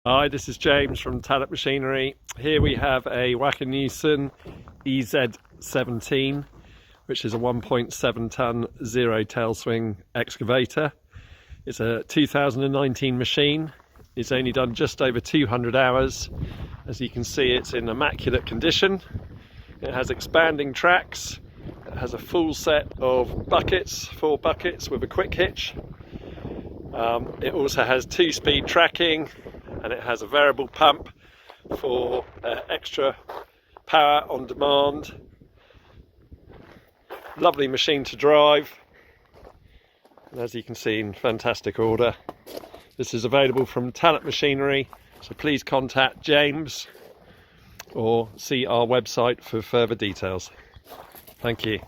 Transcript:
Hi, this is James from Talent Machinery. Here we have a Neusom EZ17, which is a 1.7 ton zero tail swing excavator. It's a 2019 machine. It's only done just over 200 hours. As you can see, it's in immaculate condition. It has expanding tracks. It has a full set of buckets, 4 buckets with a quick hitch. It also has 2-speed tracking, and it has a variable pump for extra power on demand. Lovely machine to drive, and as you can see, in fantastic order. This is available from Talent Machinery, so please contact James or see our website for further details. Thank you.